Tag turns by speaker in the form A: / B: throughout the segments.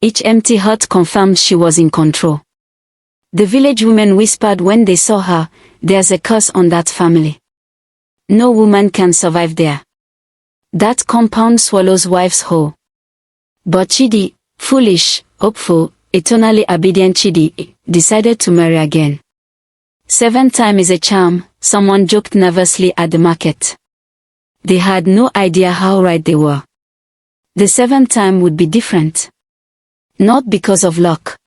A: Each empty hut confirmed she was in control. The village women whispered when they saw her, "There's a curse on that family. No woman can survive there. That compound swallows wives whole." But Chidi, foolish, hopeful, eternally obedient Chidi, decided to marry again. 7 times is a charm, someone joked nervously at the market. They had no idea how right they were. The 7th time would be different. Not because of luck.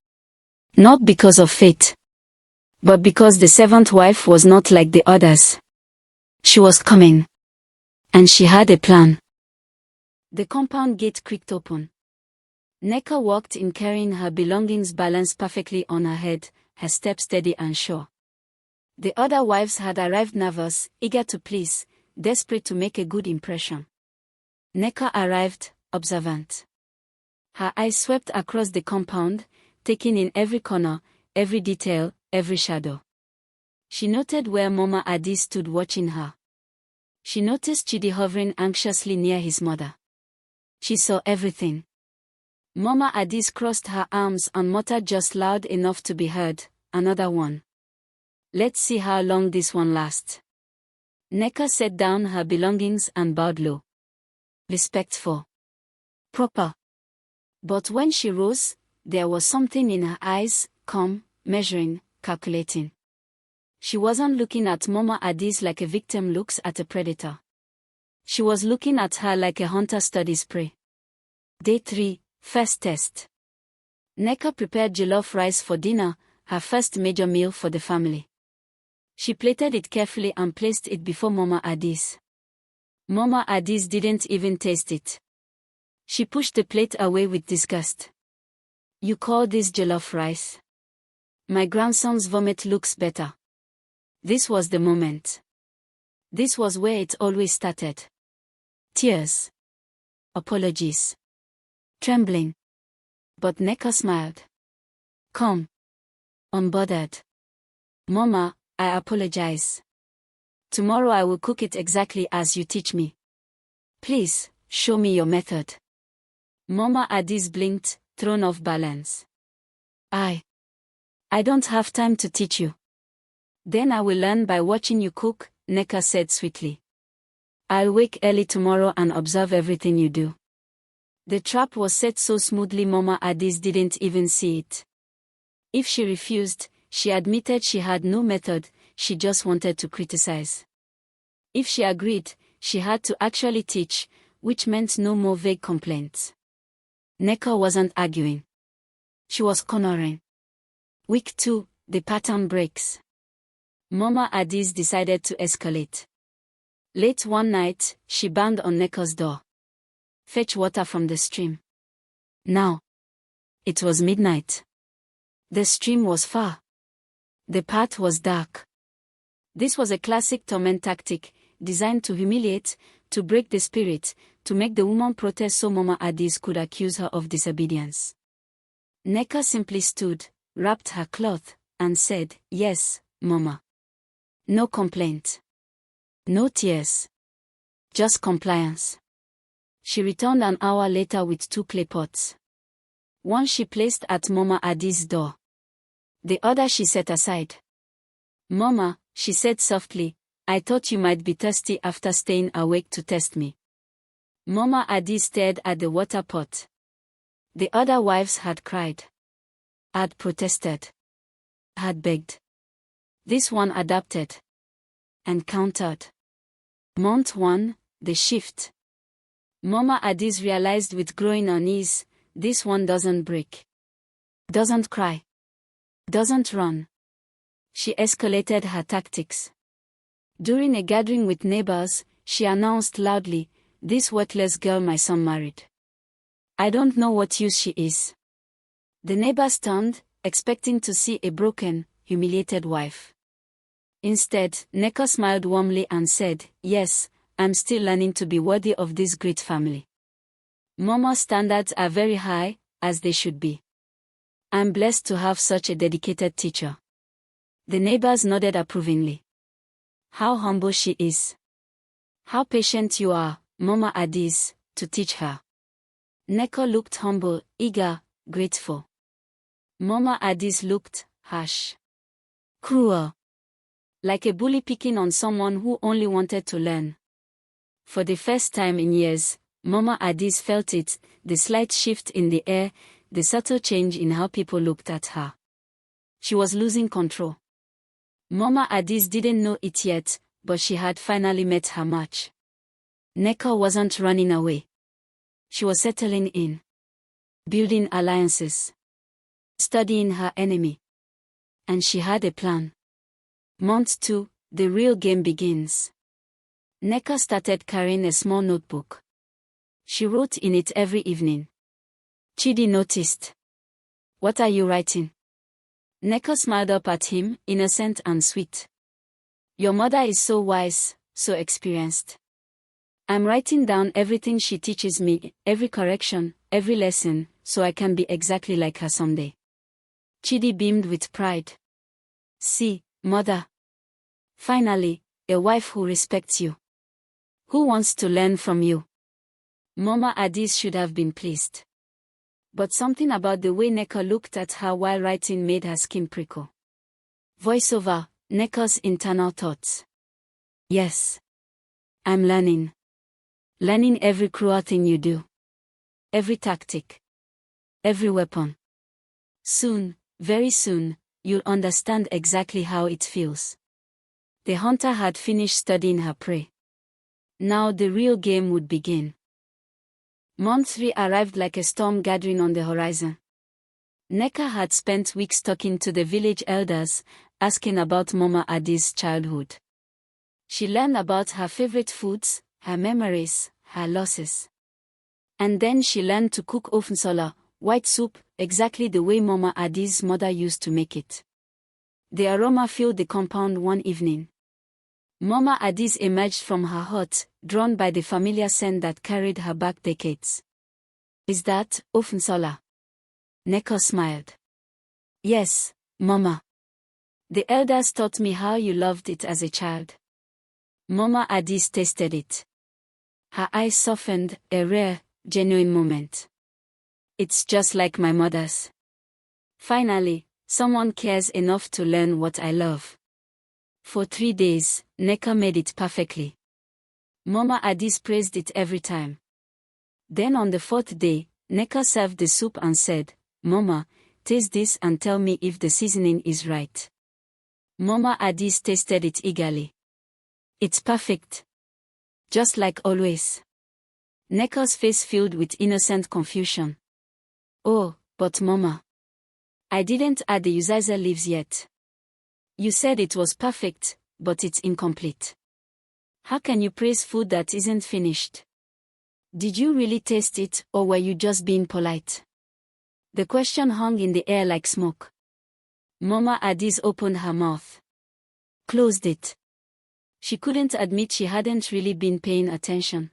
A: Not because of fate. But because the 7th wife was not like the others. She was coming. And she had a plan. The compound gate creaked open. Nneka walked in carrying her belongings balanced perfectly on her head, her step steady and sure. The other wives had arrived nervous, eager to please, desperate to make a good impression. Nneka arrived, observant. Her eyes swept across the compound, taking in every corner, every detail, every shadow. She noted where Mama Adi stood watching her. She noticed Chidi hovering anxiously near his mother. She saw everything. Mama Adi crossed her arms and muttered just loud enough to be heard, "Another one. Let's see how long this one lasts." Nneka set down her belongings and bowed low. Respectful. Proper. But when she rose, there was something in her eyes, calm, measuring, calculating. She wasn't looking at Mama Adis like a victim looks at a predator. She was looking at her like a hunter studies prey. Day 3, first test. Nneka prepared jollof rice for dinner, her first major meal for the family. She plated it carefully and placed it before Mama Adis. Mama Adis didn't even taste it. She pushed the plate away with disgust. "You call this jollof rice? My grandson's vomit looks better." This was the moment. This was where it always started. Tears. Apologies. Trembling. But Nneka smiled. Calm. Unbothered. "Mama, I apologize. Tomorrow I will cook it exactly as you teach me. Please, show me your method." Mama Adis blinked, thrown off balance. I don't have time to teach you." "Then I will learn by watching you cook," Nneka said sweetly. "I'll wake early tomorrow and observe everything you do." The trap was set so smoothly Mama Adis didn't even see it. If she refused, she admitted she had no method, she just wanted to criticize. If she agreed, she had to actually teach, which meant no more vague complaints. Nneka wasn't arguing. She was cornering. Week 2, the pattern breaks. Mama Adis decided to escalate. Late one night, she banged on Nneka's door. "Fetch water from the stream. Now." It was midnight. The stream was far. The path was dark. This was a classic torment tactic, designed to humiliate, to break the spirit, to make the woman protest so Mama Adis could accuse her of disobedience. Nneka simply stood, wrapped her cloth, and said, "Yes, Mama." No complaint. No tears. Just compliance. She returned an hour later with 2 clay pots. One she placed at Mama Adis' door. The other she set aside. "Mama," she said softly, "I thought you might be thirsty after staying awake to test me." Mama Adis stared at the water pot. The other wives had cried. Had protested. Had begged. This one adapted. And countered. Month 1, the shift. Mama Adis realized with growing unease, this one doesn't break. Doesn't cry. Doesn't run. She escalated her tactics. During a gathering with neighbors, she announced loudly, "This worthless girl my son married. I don't know what use she is." The neighbors turned, expecting to see a broken, humiliated wife. Instead, Nneka smiled warmly and said, "Yes, I'm still learning to be worthy of this great family. Mama's standards are very high, as they should be. I'm blessed to have such a dedicated teacher." The neighbors nodded approvingly. How humble she is. How patient you are, Mama Adis, to teach her. Nneka looked humble, eager, grateful. Mama Adaeze looked harsh. Cruel. Like a bully picking on someone who only wanted to learn. For the first time in years, Mama Adaeze felt it, the slight shift in the air, the subtle change in how people looked at her. She was losing control. Mama Adaeze didn't know it yet, but she had finally met her match. Nneka wasn't running away. She was settling in. Building alliances. Studying her enemy. And she had a plan. Month 2, the real game begins. Nneka started carrying a small notebook. She wrote in it every evening. Chidi noticed. "What are you writing?" Nneka smiled up at him, innocent and sweet. "Your mother is so wise, so experienced. I'm writing down everything she teaches me, every correction, every lesson, so I can be exactly like her someday." Chidi beamed with pride. "See, mother. Finally, a wife who respects you. Who wants to learn from you." Mama Adaeze should have been pleased. But something about the way Nneka looked at her while writing made her skin prickle. Voiceover, Nneka's internal thoughts. "Yes. I'm learning. Learning every cruel thing you do. Every tactic. Every weapon. Soon, very soon, you'll understand exactly how it feels." The hunter had finished studying her prey. Now the real game would begin. Month 3 arrived like a storm gathering on the horizon. Nneka had spent weeks talking to the village elders, asking about Mama Adaeze's childhood. She learned about her favorite foods, her memories, her losses. And then she learned to cook ofensola, white soup, exactly the way Mama Adaeze's mother used to make it. The aroma filled the compound one evening. Mama Adaeze emerged from her hut, drawn by the familiar scent that carried her back decades. "Is that ofensola?" Nneka smiled. "Yes, Mama. The elders taught me how you loved it as a child." Mama Adaeze tasted it. Her eyes softened, a rare, genuine moment. "It's just like my mother's. Finally, someone cares enough to learn what I love." For 3 days, Nneka made it perfectly. Mama Adaeze praised it every time. Then on the 4th day, Nneka served the soup and said, "Mama, taste this and tell me if the seasoning is right." Mama Adaeze tasted it eagerly. "It's perfect. Just like always." Nneka's face filled with innocent confusion. "Oh, but Mama, I didn't add the Adaeze leaves yet. You said it was perfect, but it's incomplete. How can you praise food that isn't finished? Did you really taste it, or were you just being polite?" The question hung in the air like smoke. Mama Adaeze opened her mouth. Closed it. She couldn't admit she hadn't really been paying attention.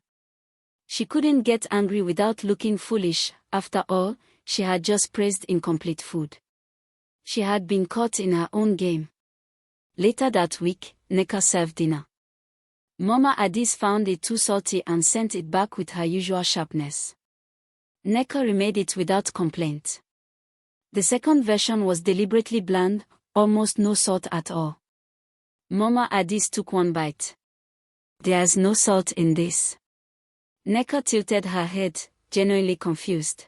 A: She couldn't get angry without looking foolish. After all, she had just praised incomplete food. She had been caught in her own game. Later that week, Nneka served dinner. Mama Adaeze found it too salty and sent it back with her usual sharpness. Nneka remade it without complaint. The second version was deliberately bland, almost no salt at all. Mama Adaeze took one bite. "There's no salt in this." Nneka tilted her head, genuinely confused.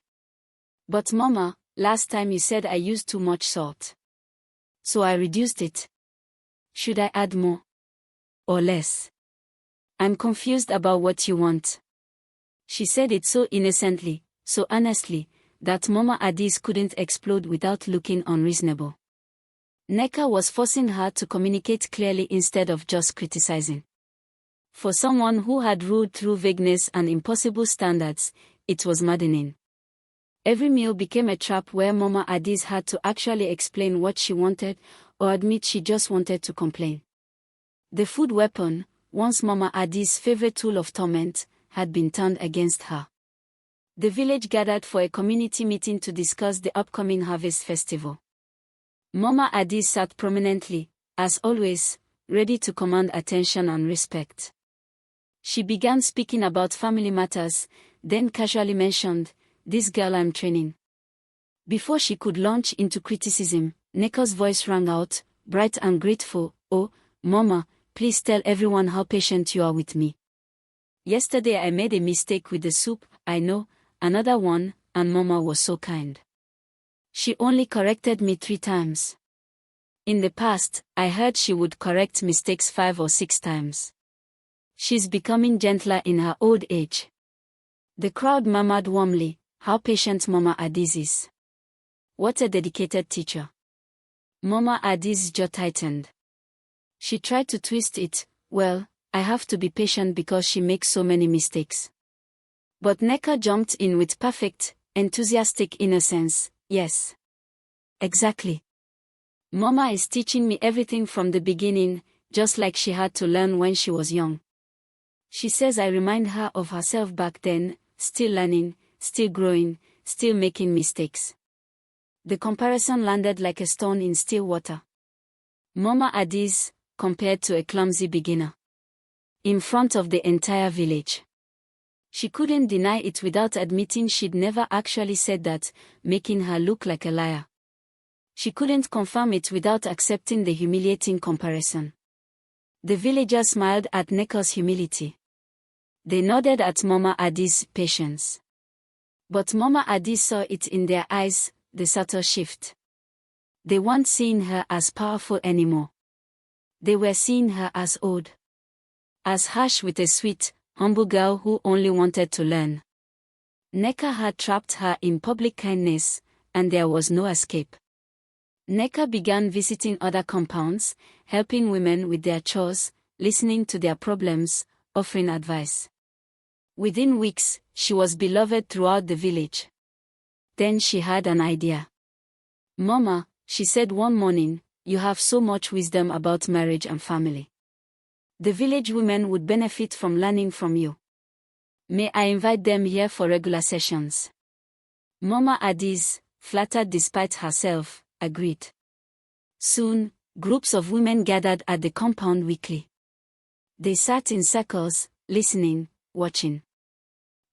A: "But Mama, last time you said I used too much salt. So I reduced it. Should I add more? Or less? I'm confused about what you want." She said it so innocently, so honestly, that Mama Adaeze couldn't explode without looking unreasonable. Nneka was forcing her to communicate clearly instead of just criticizing. For someone who had ruled through vagueness and impossible standards, it was maddening. Every meal became a trap where Mama Adaeze had to actually explain what she wanted, or admit she just wanted to complain. The food weapon, once Mama Adaeze's favorite tool of torment, had been turned against her. The village gathered for a community meeting to discuss the upcoming harvest festival. Mama Adaeze sat prominently, as always, ready to command attention and respect. She began speaking about family matters, then casually mentioned, "This girl I'm training. Before she could launch into criticism, Neko's voice rang out, bright and grateful. "Oh, Mama, please tell everyone how patient you are with me. Yesterday I made a mistake with the soup, I know, another one, and Mama was so kind. She only corrected me 3 times. In the past, I heard she would correct mistakes 5 or 6 times. She's becoming gentler in her old age." The crowd murmured warmly, "How patient Mama Adaeze is. What a dedicated teacher." Mama Adaeze's jaw tightened. She tried to twist it. "Well, I have to be patient because she makes so many mistakes." But Neka jumped in with perfect, enthusiastic innocence. "Yes. Exactly. Mama is teaching me everything from the beginning, just like she had to learn when she was young. She says I remind her of herself back then, still learning, still growing, still making mistakes." The comparison landed like a stone in still water. Mama Adaeze, compared to a clumsy beginner. In front of the entire village. She couldn't deny it without admitting she'd never actually said that, making her look like a liar. She couldn't confirm it without accepting the humiliating comparison. The villagers smiled at Neko's humility. They nodded at Mama Adaeze's patience. But Mama Adaeze saw it in their eyes, the subtle shift. They weren't seeing her as powerful anymore. They were seeing her as old. As harsh, with a sweet, humble girl who only wanted to learn. Neka had trapped her in public kindness, and there was no escape. Neka began visiting other compounds, helping women with their chores, listening to their problems, offering advice. Within weeks, she was beloved throughout the village. Then she had an idea. "Mama," she said one morning, "you have so much wisdom about marriage and family. The village women would benefit from learning from you. May I invite them here for regular sessions?" Mama Adaeze, flattered despite herself, agreed. Soon, groups of women gathered at the compound weekly. They sat in circles, listening, watching.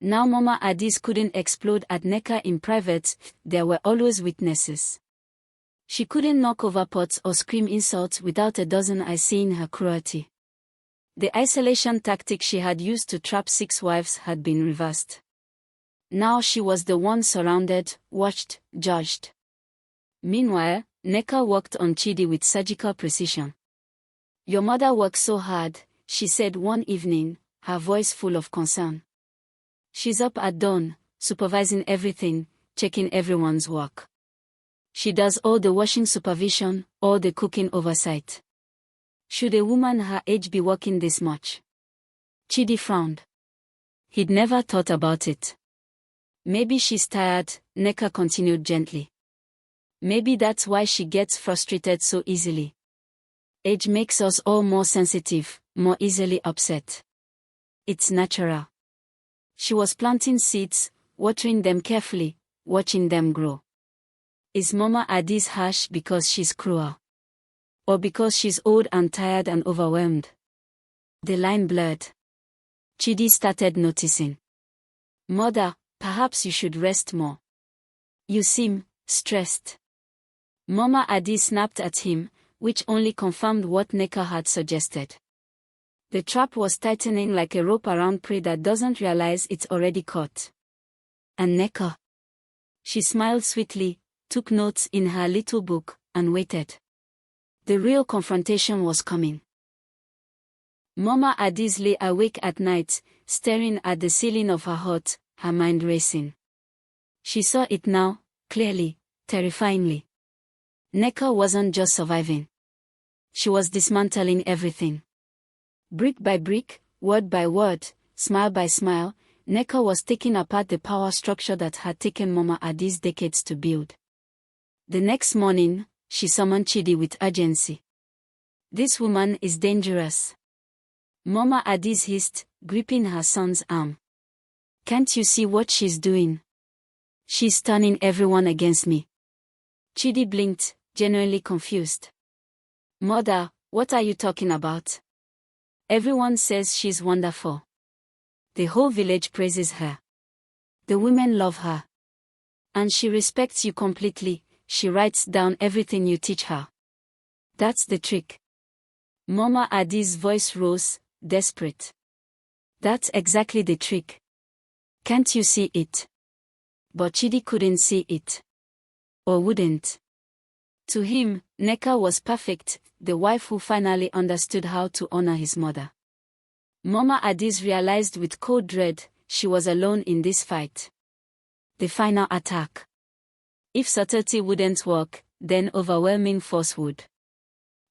A: Now Mama Adaeze couldn't explode at Neka in private, there were always witnesses. She couldn't knock over pots or scream insults without a dozen eyes seeing her cruelty. The isolation tactic she had used to trap 6 wives had been reversed. Now she was the one surrounded, watched, judged. Meanwhile, Neka worked on Chidi with surgical precision. "Your mother works so hard," she said one evening, her voice full of concern. "She's up at dawn, supervising everything, checking everyone's work. She does all the washing supervision, all the cooking oversight. Should a woman her age be working this much?" Chidi frowned. He'd never thought about it. "Maybe she's tired," Neka continued gently. "Maybe that's why she gets frustrated so easily. Age makes us all more sensitive, more easily upset. It's natural." She was planting seeds, watering them carefully, watching them grow. Is Mama Adaeze harsh because she's cruel? Or because she's old and tired and overwhelmed? The line blurred. Chidi started noticing. "Mother, perhaps you should rest more. You seem stressed." Mama Adaeze snapped at him, which only confirmed what Neka had suggested. The trap was tightening like a rope around prey that doesn't realize it's already caught. And Neka? She smiled sweetly, took notes in her little book, and waited. The real confrontation was coming. Mama Adaeze lay awake at night, staring at the ceiling of her hut, her mind racing. She saw it now, clearly, terrifyingly. Neka wasn't just surviving. She was dismantling everything. Brick by brick, word by word, smile by smile, Neka was taking apart the power structure that had taken Mama Adaeze decades to build. The next morning, she summoned Chidi with urgency. "This woman is dangerous." Mama Adaeze hissed, gripping her son's arm. "Can't you see what she's doing? She's turning everyone against me." Chidi blinked, genuinely confused. "Mother, what are you talking about? Everyone says she's wonderful. The whole village praises her. The women love her. And she respects you completely. She writes down everything you teach her. That's the trick. Mama Adee's voice rose, desperate. That's exactly the trick. Can't you see it? But Chidi couldn't see it. Or wouldn't. To him, Nneka was perfect, the wife who finally understood how to honor his mother. Mama Adeeze realized with cold dread, she was alone in this fight. The final attack. If subtlety wouldn't work, then overwhelming force would.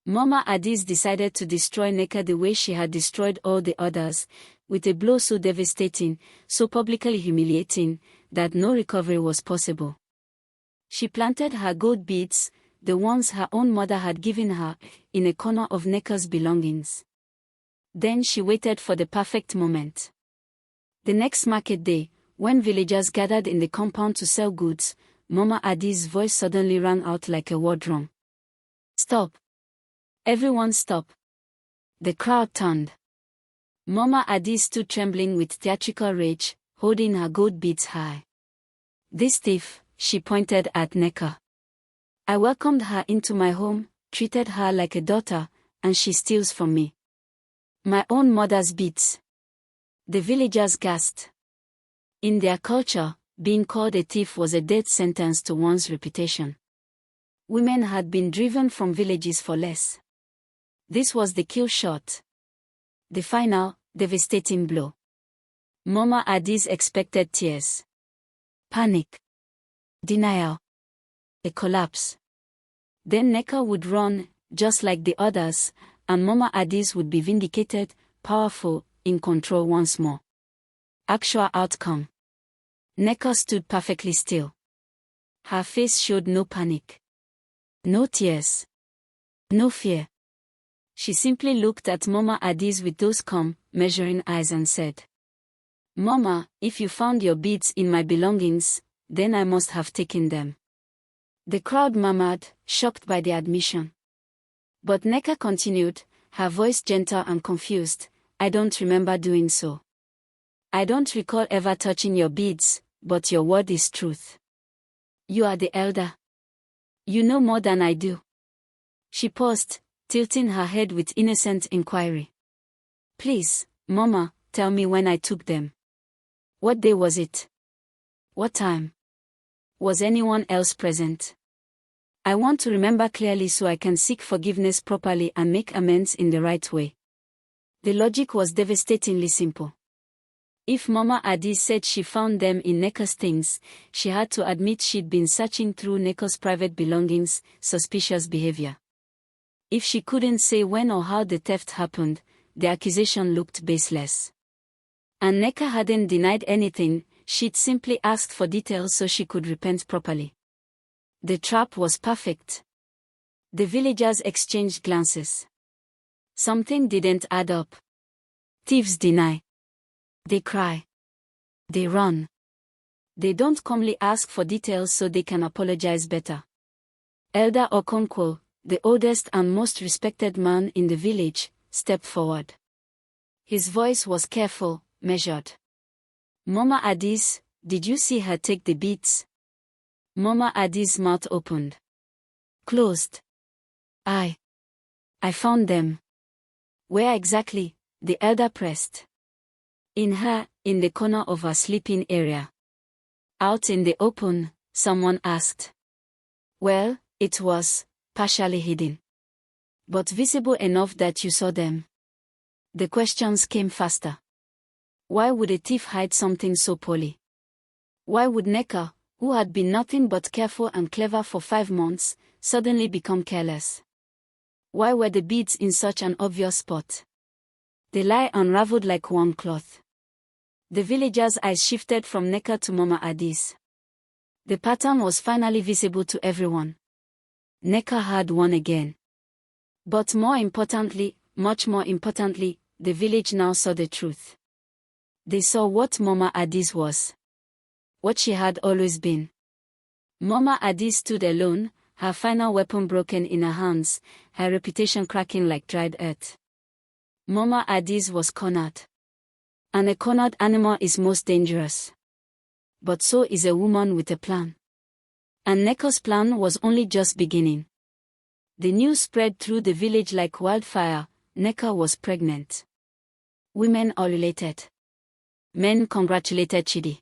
A: Mama Adeeze decided to destroy Nneka the way she had destroyed all the others, with a blow so devastating, so publicly humiliating, that no recovery was possible. She planted her gold beads, the ones her own mother had given her, in a corner of Nneka's belongings. Then she waited for the perfect moment. The next market day, when villagers gathered in the compound to sell goods, Mama Adee's voice suddenly rang out like a war drum. Stop! Everyone stop! The crowd turned. Mama Adeeze stood trembling with theatrical rage, holding her gold beads high. This thief, she pointed at Nneka. I welcomed her into my home, treated her like a daughter, and she steals from me. My own mother's beads. The villagers gasped. In their culture, being called a thief was a death sentence to one's reputation. Women had been driven from villages for less. This was the kill shot. The final, devastating blow. Mama Adeeze expected tears. Panic. Denial. A collapse. Then Nneka would run, just like the others, and Mama Adeeze would be vindicated, powerful, in control once more. Actual outcome. Nneka stood perfectly still. Her face showed no panic. No tears. No fear. She simply looked at Mama Adeeze with those calm, measuring eyes and said, Mama, if you found your beads in my belongings, then I must have taken them. The crowd murmured, shocked by the admission. But Nneka continued, her voice gentle and confused, I don't remember doing so. I don't recall ever touching your beads, but your word is truth. You are the elder. You know more than I do. She paused, tilting her head with innocent inquiry. Please, Mama, tell me when I took them. What day was it? What time? Was anyone else present? I want to remember clearly so I can seek forgiveness properly and make amends in the right way. The logic was devastatingly simple. If Mama Adeeze said she found them in Nneka's things, she had to admit she'd been searching through Nneka's private belongings, suspicious behavior. If she couldn't say when or how the theft happened, the accusation looked baseless. And Nneka hadn't denied anything, she'd simply asked for details so she could repent properly. The trap was perfect. The villagers exchanged glances. Something didn't add up. Thieves deny. They cry. They run. They don't calmly ask for details so they can apologize better. Elder Okonkwo, the oldest and most respected man in the village, stepped forward. His voice was careful, measured. Mama Adeeze, did you see her take the beads? Mama Adee's mouth opened. Closed. I found them. Where exactly? The elder pressed. In the corner of her sleeping area. Out in the open, someone asked. Well, it was partially hidden. But visible enough that you saw them. The questions came faster. Why would a thief hide something so poorly? Why would Nneka, who had been nothing but careful and clever for 5 months, suddenly become careless? Why were the beads in such an obvious spot? The lie unraveled like one cloth. The villagers' eyes shifted from Nneka to Mama Adeeze. The pattern was finally visible to everyone. Nneka had won again. But more importantly, much more importantly, the village now saw the truth. They saw what Mama Adeeze was. What she had always been. Mama Adeeze stood alone, her final weapon broken in her hands, her reputation cracking like dried earth. Mama Adeeze was cornered. And a cornered animal is most dangerous. But so is a woman with a plan. And Neko's plan was only just beginning. The news spread through the village like wildfire. Neko was pregnant. Women all related. Men congratulated Chidi.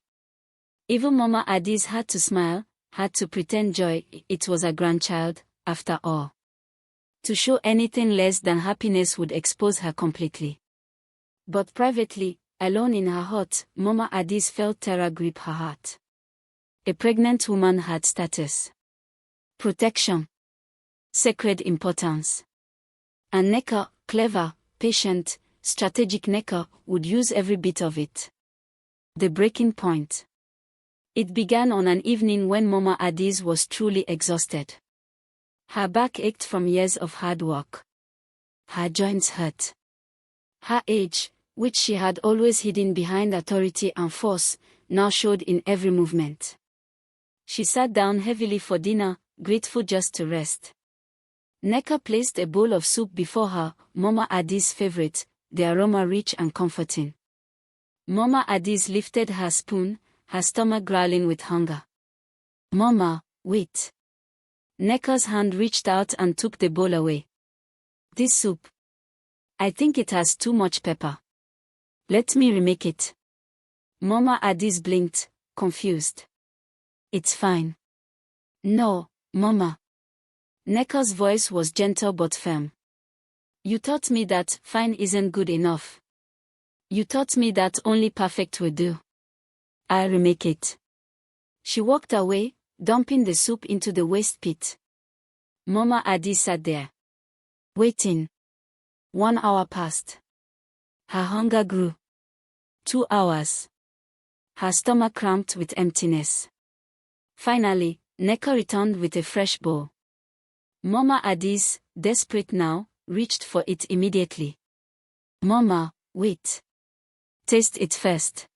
A: Even Mama Adaeze had to smile, had to pretend joy. It was a grandchild, after all. To show anything less than happiness would expose her completely. But privately, alone in her heart, Mama Adaeze felt terror grip her heart. A pregnant woman had status, protection, sacred importance. And Neko, clever, patient, strategic Neko, would use every bit of it. The breaking point. It began on an evening when Mama Adaeze was truly exhausted. Her back ached from years of hard work. Her joints hurt. Her age, which she had always hidden behind authority and force, now showed in every movement. She sat down heavily for dinner, grateful just to rest. Neko placed a bowl of soup before her, Mama Adaeze's favorite, the aroma rich and comforting. Mama Adaeze lifted her spoon, her stomach growling with hunger. Mama, wait. Neko's hand reached out and took the bowl away. This soup. I think it has too much pepper. Let me remake it. Mama Adaeze blinked, confused. It's fine. No, Mama. Neko's voice was gentle but firm. You taught me that fine isn't good enough. You taught me that only perfect will do. I'll remake it. She walked away, dumping the soup into the waste pit. Mama Adaeze sat there, waiting. 1 hour passed. Her hunger grew. 2 hours. Her stomach cramped with emptiness. Finally, Neko returned with a fresh bowl. Mama Adaeze, desperate now, reached for it immediately. Mama, wait. Taste it first.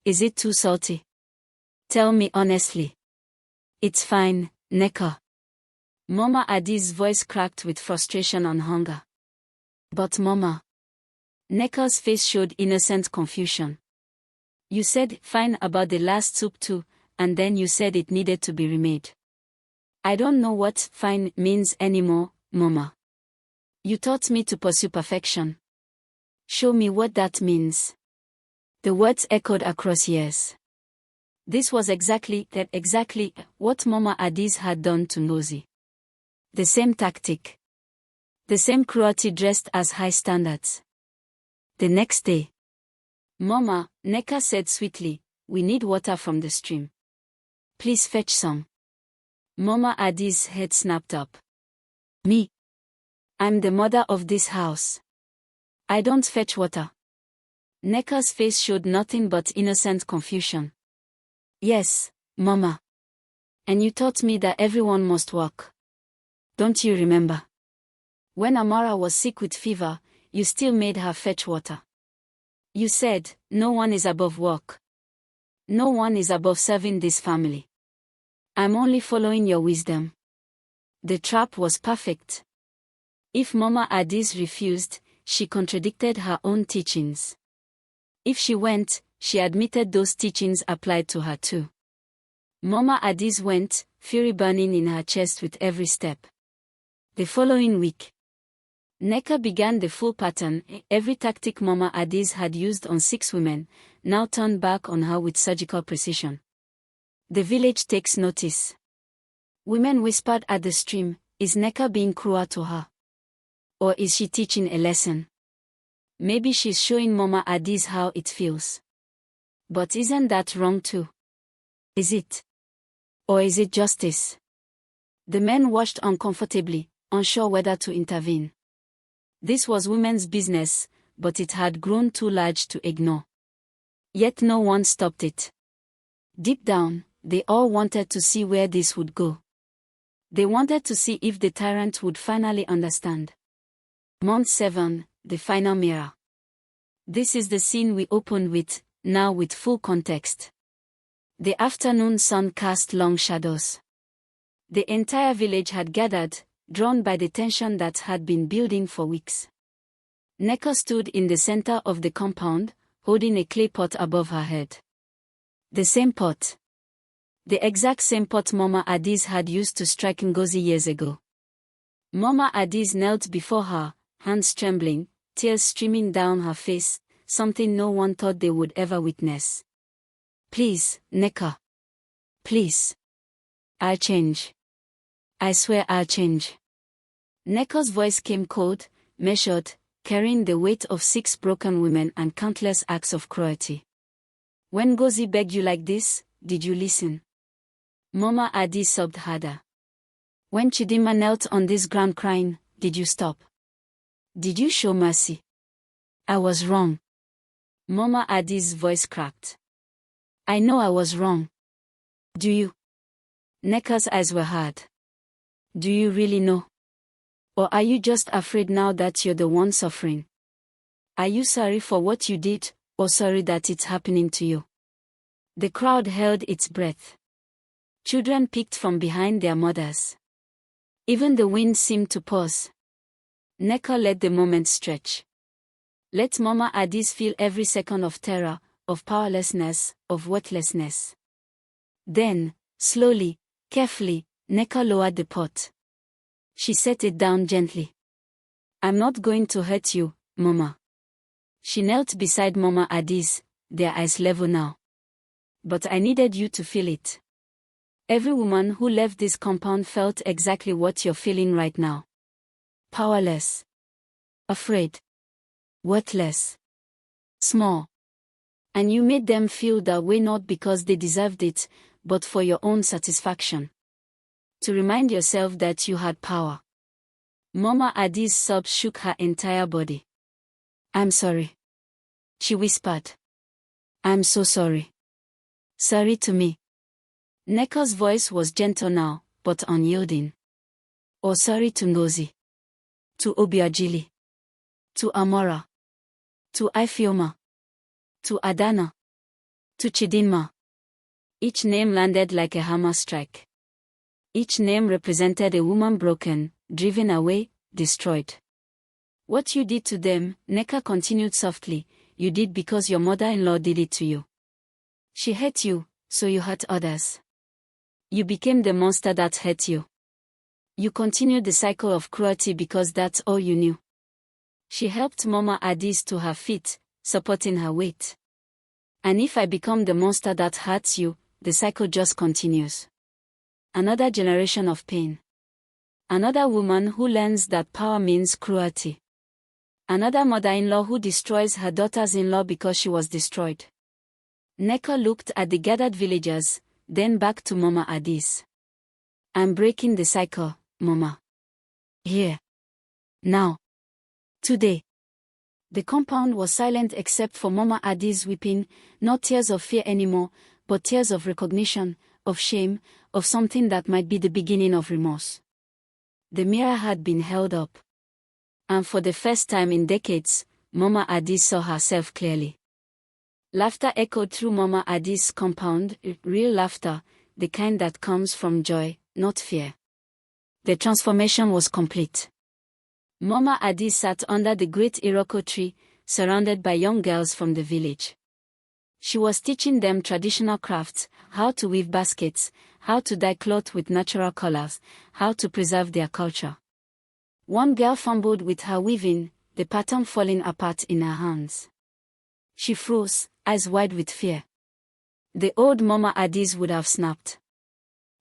A: Is it too salty? Tell me honestly. It's fine, Neko. Mama Adaeze's voice cracked with frustration and hunger. But Mama. Neko's face showed innocent confusion. You said fine about the last soup too, and then you said it needed to be remade. I don't know what fine means anymore, Mama. You taught me to pursue perfection. Show me what that means. The words echoed across years. This was exactly what Mama Adaeze had done to Ngozi. The same tactic. The same cruelty dressed as high standards. The next day. Mama, Neko said sweetly, we need water from the stream. Please fetch some. Mama Adaeze's head snapped up. Me? I'm the mother of this house. I don't fetch water. Neko's face showed nothing but innocent confusion. Yes, Mama. And you taught me that everyone must work. Don't you remember? When Amara was sick with fever, you still made her fetch water. You said, no one is above work. No one is above serving this family. I'm only following your wisdom. The trap was perfect. If Mama Adaeze refused, she contradicted her own teachings. If she went, she admitted those teachings applied to her too. Mama Adaeze went, fury burning in her chest with every step. The following week, Neko began the full pattern. Every tactic Mama Adaeze had used on 6 women, now turned back on her with surgical precision. The village takes notice. Women whispered at the stream, is Neko being cruel to her? Or is she teaching a lesson? Maybe she's showing Mama Adaeze how it feels. But isn't that wrong too? Is it? Or is it justice? The men watched uncomfortably, unsure whether to intervene. This was women's business, but it had grown too large to ignore. Yet no one stopped it. Deep down, they all wanted to see where this would go. They wanted to see if the tyrant would finally understand. Month 7, the final mirror. This is the scene we opened with, now with full context. The afternoon sun cast long shadows. The entire village had gathered, drawn by the tension that had been building for weeks. Neko stood in the center of the compound, holding a clay pot above her head. The same pot. The exact same pot Mama Adaeze had used to strike Ngozi years ago. Mama Adaeze knelt before her, hands trembling, tears streaming down her face, something no one thought they would ever witness. Please, Nneka. Please. I'll change. I swear I'll change. Nneka's voice came cold, measured, carrying the weight of 6 broken women and countless acts of cruelty. When Ngozi begged you like this, did you listen? Mama Adaeze sobbed harder. When Chidinma knelt on this ground crying, did you stop? Did you show mercy? I was wrong. Mama Adaeze's voice cracked. I know I was wrong. Do you? Nneka's eyes were hard. Do you really know? Or are you just afraid now that you're the one suffering? Are you sorry for what you did, or sorry that it's happening to you? The crowd held its breath. Children peeked from behind their mothers. Even the wind seemed to pause. Nneka let the moment stretch. Let Mama Adaeze feel every second of terror, of powerlessness, of worthlessness. Then, slowly, carefully, Nneka lowered the pot. She set it down gently. I'm not going to hurt you, Mama. She knelt beside Mama Adaeze, their eyes level now. But I needed you to feel it. Every woman who left this compound felt exactly what you're feeling right now. Powerless. Afraid. Worthless. Small. And you made them feel that way not because they deserved it, but for your own satisfaction. To remind yourself that you had power. Mama Adaeze's sobs shook her entire body. I'm sorry. She whispered. I'm so sorry. Sorry to me. Nneka's voice was gentle now, but unyielding. Or sorry to Ngozi. To Obiageli. To Amara. To Ifeoma. To Adanna. To Chidinma. Each name landed like a hammer strike. Each name represented a woman broken, driven away, destroyed. What you did to them, Nneka continued softly, you did because your mother-in-law did it to you. She hurt you, so you hurt others. You became the monster that hurt you. You continued the cycle of cruelty because that's all you knew. She helped Mama Adaeze to her feet, supporting her weight. And if I become the monster that hurts you, the cycle just continues. Another generation of pain. Another woman who learns that power means cruelty. Another mother-in-law who destroys her daughters-in-law because she was destroyed. Nneka looked at the gathered villagers, then back to Mama Adaeze. I'm breaking the cycle, Mama. Here. Now. Today. The compound was silent except for Mama Adaeze's weeping, not tears of fear anymore, but tears of recognition, of shame, of something that might be the beginning of remorse. The mirror had been held up. And for the first time in decades, Mama Adaeze saw herself clearly. Laughter echoed through Mama Adaeze's compound, real laughter, the kind that comes from joy, not fear. The transformation was complete. Mama Adaeze sat under the great Iroko tree, surrounded by young girls from the village. She was teaching them traditional crafts, how to weave baskets, how to dye cloth with natural colors, how to preserve their culture. One girl fumbled with her weaving, the pattern falling apart in her hands. She froze, eyes wide with fear. The old Mama Adaeze would have snapped.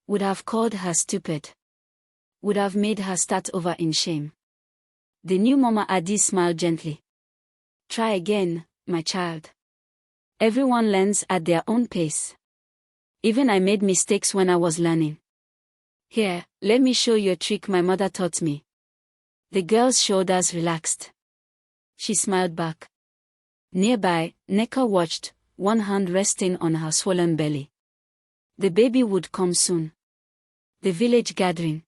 A: Would have called her stupid. Would have made her start over in shame. The new Mama Adaeze smiled gently. Try again, my child. Everyone learns at their own pace. Even I made mistakes when I was learning. Here, let me show you a trick my mother taught me. The girl's shoulders relaxed. She smiled back. Nearby, Nneka watched, one hand resting on her swollen belly. The baby would come soon. The village gathering.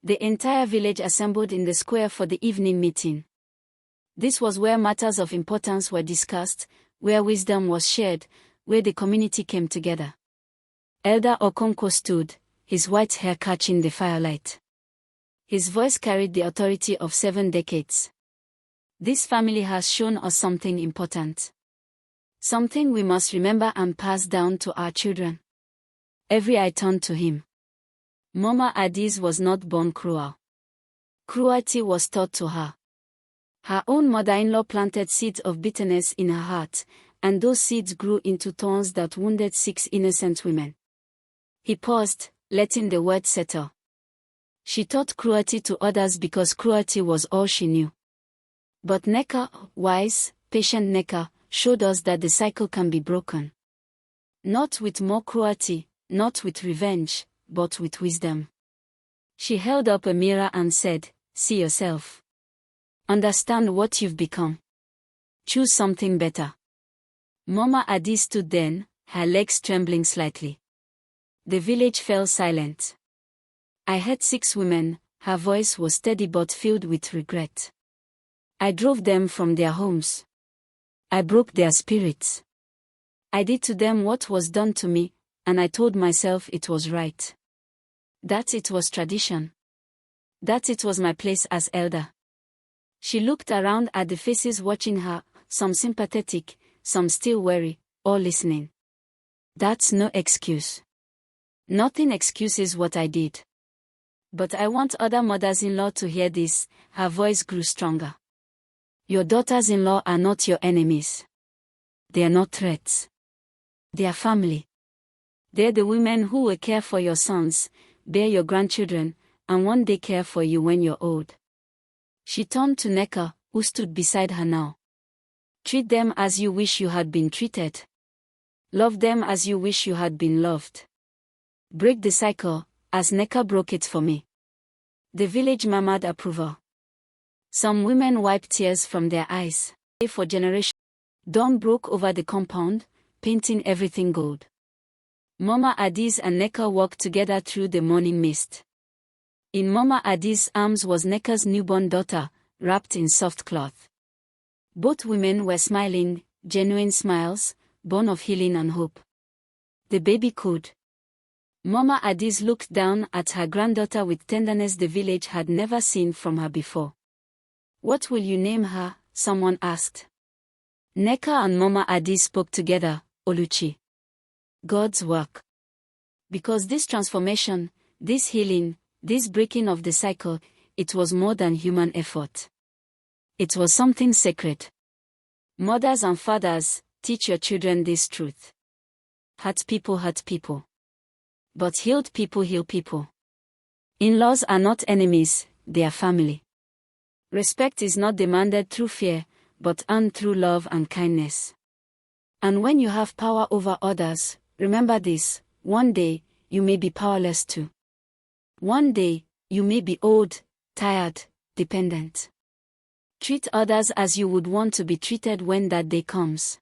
A: The entire village assembled in the square for the evening meeting. This was where matters of importance were discussed, where wisdom was shared, where the community came together. Elder Okonkwo stood, his white hair catching the firelight. His voice carried the authority of 7 decades. This family has shown us something important. Something we must remember and pass down to our children. Every eye turned to him. Mama Adaeze was not born cruel. Cruelty was taught to her. Her own mother-in-law planted seeds of bitterness in her heart, and those seeds grew into thorns that wounded 6 innocent women. He paused, letting the word settle. She taught cruelty to others because cruelty was all she knew. But Nneka, wise, patient Nneka, showed us that the cycle can be broken. Not with more cruelty, not with revenge, but with wisdom. She held up a mirror and said, "See yourself. Understand what you've become. Choose something better." Mama Adaeze stood then, her legs trembling slightly. The village fell silent. I heard 6 women, her voice was steady but filled with regret. I drove them from their homes. I broke their spirits. I did to them what was done to me, and I told myself it was right. That it was tradition. That it was my place as elder. She looked around at the faces watching her, some sympathetic, some still wary, all listening. That's no excuse. Nothing excuses what I did. But I want other mothers-in-law to hear this. Her voice grew stronger. Your daughters-in-law are not your enemies. They are not threats. They are family. They're the women who will care for your sons, bear your grandchildren, and one day care for you when you're old. She turned to Nneka, who stood beside her now. Treat them as you wish you had been treated. Love them as you wish you had been loved. Break the cycle, as Nneka broke it for me. The village murmured approval. Some women wiped tears from their eyes. For generations, dawn broke over the compound, painting everything gold. Mama Adaeze and Nneka walked together through the morning mist. In Mama Adaeze's arms was Nneka's newborn daughter, wrapped in soft cloth. Both women were smiling, genuine smiles, born of healing and hope. The baby could. Mama Adaeze looked down at her granddaughter with tenderness the village had never seen from her before. What will you name her? Someone asked. Nneka and Mama Adaeze spoke together, Oluchi. God's work. Because this transformation, this healing, this breaking of the cycle, it was more than human effort. It was something sacred. Mothers and fathers, teach your children this truth. Hurt people. But healed people heal people. In-laws are not enemies, they are family. Respect is not demanded through fear, but earned through love and kindness. And when you have power over others, remember this: one day, you may be powerless too. One day, you may be old, tired, dependent. Treat others as you would want to be treated when that day comes.